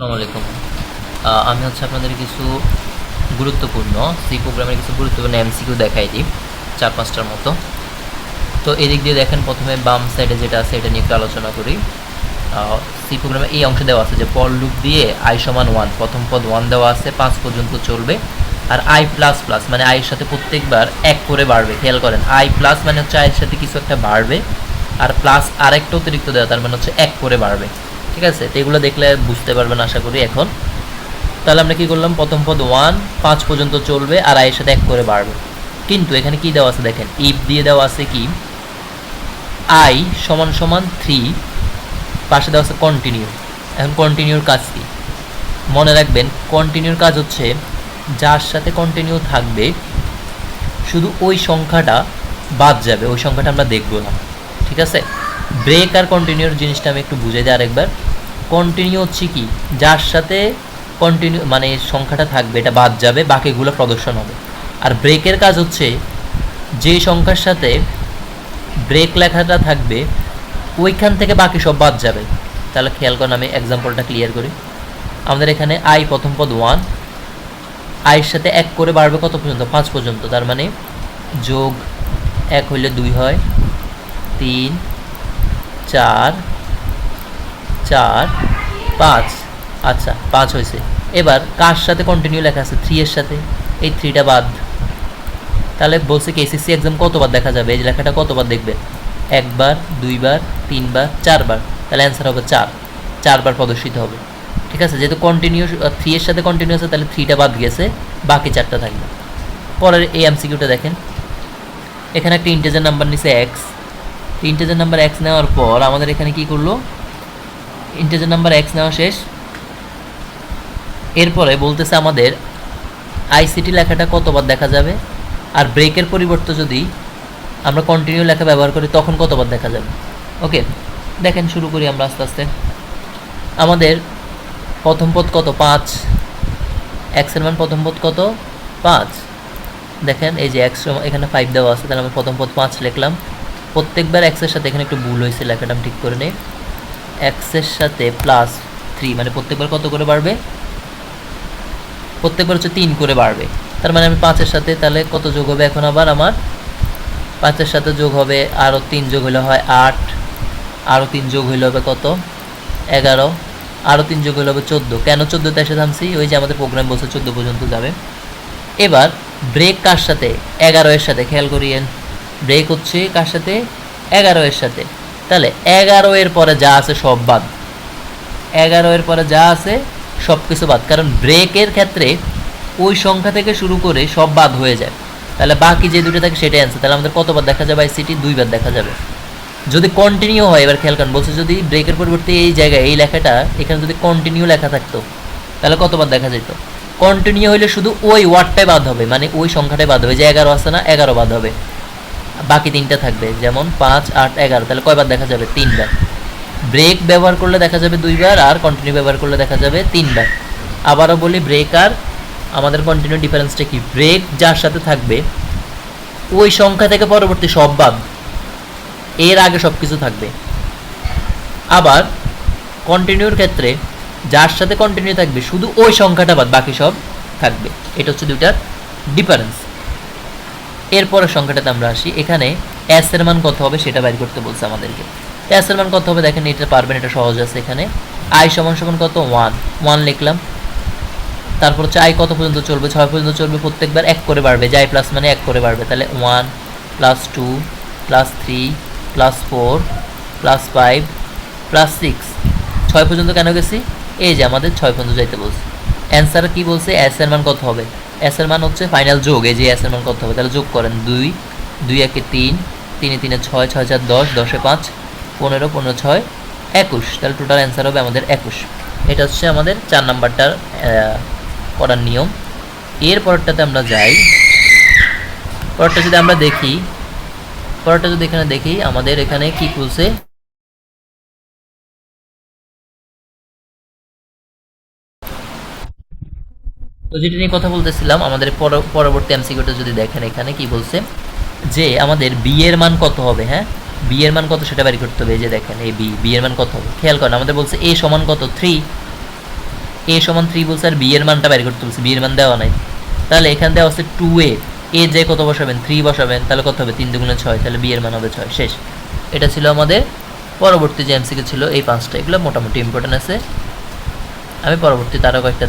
আসসালামু আলাইকুম। আমি হচ্ছে আপনাদের কিছু গুরুত্বপূর্ণ সি প্রোগ্রামের কিছু গুরুত্বপূর্ণ এমসিকিউ দেখাই দিই, ৪-৫টার মতো। তো এদিক দিয়ে দেখেন, প্রথমে বাম সাইডে যেটা আছে এটা নিয়ে একটু আলোচনা করি। সি প্রোগ্রামে এই অংশে দেওয়া আছে যে ফর লুপ দিয়ে i সমান 1, প্রথম পদ 1 দেওয়া আছে, 5 পর্যন্ত চলবে। আর i প্লাস প্লাস মানে i এর সাথে প্রত্যেকবার 1 করে বাড়বে। খেয়াল করেন, i প্লাস মানে হচ্ছে i এর সাথে কিছু একটা বাড়বে, আর প্লাস আরেকটা অতিরিক্ত দেওয়া, তার মানে হচ্ছে 1 করে বাড়বে। ঠিক আছে, তো এগুলো দেখলে বুঝতে পারবেন আশা করি এখন। তাহলে আমরা কি করলাম, প্রথম পদ 1, 5 পর্যন্ত চলবে আর i এর সাথে 1 করে বাড়বে। কিন্তু এখানে কি দেওয়া আছে দেখেন, ইফ দিয়ে দেওয়া আছে কি i সমান সমান 3, পাশে দেওয়া আছে কন্টিনিউ। এখন কন্টিনিউর কাজ কি মনে রাখবেন, কন্টিনিউর কাজ হচ্ছে যার সাথে কন্টিনিউ থাকবে শুধু ওই সংখ্যাটা বাদ যাবে, ওই সংখ্যাটা আমরা দেখব না। ঠিক আছে, ব্রেক আর কন্টিনিউর জিনিসটা আমি একটু বুঝে দিই আরেকবার। কন্টিনিউ হচ্ছে কি, যার সাথে কন্টিনিউ মানে সংখ্যাটা থাকবে এটা বাদ যাবে, বাকিগুলো প্রদর্শন হবে। আর ব্রেকের কাজ হচ্ছে যে সংখ্যার সাথে ব্রেক লেখাটা থাকবে ওইখান থেকে বাকি সব বাদ যাবে। তাহলে খেয়াল করেন, আমি এক্সাম্পলটা ক্লিয়ার করি। আমাদের এখানে i প্রথম পদ 1, i এর সাথে 1 করে বাড়বে কত পর্যন্ত, 5 পর্যন্ত। তার মানে যোগ 1 হইলে 2 হয়, 3, 4, 4, 5। আচ্ছা, 5 হয়েছে। এবার কার সাথে কন্টিনিউ লেখা আছে, 3 এর সাথে, এই 3টা বাদ। তাহলে বলছে কি এসএসসি এক্সাম কতবার দেখা যাবে, এই লেখাটা কতবার দেখবেন, 1 বার, 2 বার, 3 বার, 4 বার। তাহলে অ্যান্সার হবে 4 বার প্রদর্শিত হবে। ঠিক আছে, যেহেতু কন্টিনিউ 3 এর সাথে কন্টিনিউ আছে, তাহলে 3টা বাদ গেছে, বাকি 4টা থাকবে। পরের এই এমসিকিউটা দেখেন, এখানে একটা ইন্টিজার নাম্বার নিছে x। ইন্টিজার নাম্বার x নেওয়ার পর আমাদের এখানে কি করলো, ইন্টিজার নাম্বার x নেওয়া শেষ। এরপরে বলতেছে আমাদের আইসিটি লেখাটা কতবার দেখা যাবে, আর ব্রেকের পরিবর্তে যদি আমরা কন্টিনিউ লেখা ব্যবহার করি তখন কতবার দেখা যাবে। ওকে, দেখেন শুরু করি আমরা আস্তে আস্তে। আমাদের প্রথম পদ কত, 5, এক্সের মান প্রথম পদ কত, 5। দেখেন এই যে এক্স এখানে 5 দেওয়া আছে, তাহলে আমরা প্রথম পদ 5 লিখলাম। প্রত্যেকবার এক্সের সাথে এখানে একটু ভুল হয়েছে, লেখাটা আমি ঠিক করে নেই। এক্সের সাথে প্লাস 3 মানে প্রত্যেকবার কত করে বাড়বে, প্রত্যেকবার হচ্ছে 3 করে বাড়বে। তার মানে আমি 5-এর সাথে তাহলে কত যোগ হবে, এখন আবার আমার 5-এর সাথে যোগ হবে আরও 3, যোগ হলে হয় 8, আরও 3 যোগ হইলে হবে কত, 11, আরও 3 যোগ হলে হবে 14। কেন 14তে এসে থামছি, ওই যে আমাদের প্রোগ্রাম বলছে 14 পর্যন্ত যাবে। এবার ব্রেক কার সাথে, 11 এর সাথে। খেয়াল করিয়েন, ব্রেক হচ্ছে কার সাথে, 11 এর সাথে। তাহলে 11 এর পরে যা আছে সব বাদ, 11 এর পরে যা আছে সব কিছু বাদ, কারণ ব্রেকের ক্ষেত্রে ওই সংখ্যা থেকে শুরু করে সব বাদ হয়ে যায়। তাহলে বাকি যে দুটো থাকে সেটাই অ্যান্সার। তাহলে আমাদের কতবার দেখা যাবে আইসিটি, 2 বার দেখা যাবে। যদি কন্টিনিউ হয়, এবার খেয়াল করেন, বলছে যদি ব্রেকের পরিবর্তে এই জায়গায় এই লেখাটা এখানে যদি কন্টিনিউ লেখা থাকতো তাহলে কতবার দেখা যেত। কন্টিনিউ হইলে শুধু ওই ওয়ার্ডটাই বাদ হবে, মানে ওই সংখ্যাটাই বাদ হবে। যে 11 আছে না, 11 বাদ হবে, বাকি 3টা থাকবে, যেমন 5, 8, 11। তাহলে কয়বার দেখা যাবে, 3 বার। ব্রেক ব্যবহার করলে দেখা যাবে 2 বার, আর কন্টিনিউ ব্যবহার করলে দেখা যাবে 3 বার। আবারও বলি, ব্রেক আর আমাদের কন্টিনিউ ডিফারেন্সটা কি, ব্রেক যার সাথে থাকবে ওই সংখ্যা থেকে পরবর্তী সব বাদ, এর আগে সব কিছু থাকবে। আবার কন্টিনিউর ক্ষেত্রে যার সাথে কন্টিনিউ থাকবে শুধু ওই সংখ্যাটা বাদ, বাকি সব থাকবে। এটা হচ্ছে দুইটার ডিফারেন্স। এরপরের সংখ্যাটাতে আমরা আসি। এখানে এস এর মান কত হবে সেটা বের করতে বলছে আমাদেরকে। এস এর মান কত হবে দেখেন, এটা পারবেন, এটা সহজ আছে। এখানে আই সমান সমান কত, 1 লিখলাম। তারপর হচ্ছে আই কত পর্যন্ত চলবে, 6 পর্যন্ত চলবে, প্রত্যেকবার 1 করে বাড়বে। যাই প্লাস মানে 1 করে বাড়বে। তাহলে 1 + 2 + 3 + 4 + 5 + 6, 6 পর্যন্ত কেন গেছি, এই যে আমাদের 6 পর্যন্ত যাইতে বলছে। অ্যান্সার কি বলছে, এস এর মান কত হবে, এস এর মান হচ্ছে ফাইনাল যোগ, এই যে এস এর মান কত হবে। তাহলে যোগ করেন, 2, 2 × 1 = 3, 3 × 3 = 6, 6 × 4 = 10, 10 × 5 = 15, 15 × 6 = 21। তাহলে টোটাল অ্যান্সার হবে আমাদের 21। এটা হচ্ছে আমাদের 4 নাম্বারটার করার নিয়ম। এর পরেরটাতে আমরা যাই। পরেরটা যদি আমরা দেখি, পরেরটা যদি এখানে দেখি, আমাদের এখানে কি বলছে, তো যেটা নিয়ে কথা বলতেছিলাম, আমাদের পরবর্তী এমসিকিউটা যদি দেখেন, এখানে কি বলছে যে আমাদের বি এর মান কত হবে। হ্যাঁ, বি এর মান কত সেটা বের করতে হবে। এই যে দেখেন, এই বি এর মান কত হবে, খেয়াল করেন। আমাদের বলছে এ সমান কত, 3। এ সমান 3 বলছে আর বি এর মানটা বের করতে বলছে, বি এর মান দেওয়া নাই। তাহলে এখানে দেওয়া আছে 2a, এ যে কত বসাবেন 3 বসাবেন, তাহলে কত হবে 3 দুগুণে 6, তাহলে বি এর মান হবে 6। শেষ। এটা ছিল আমাদের পরবর্তী যে এমসিকিউ ছিল এই 5টা, এগুলো মোটামুটি ইম্পর্টেন্ট আছে। আমি পরবর্তীতে আরও কয়েকটা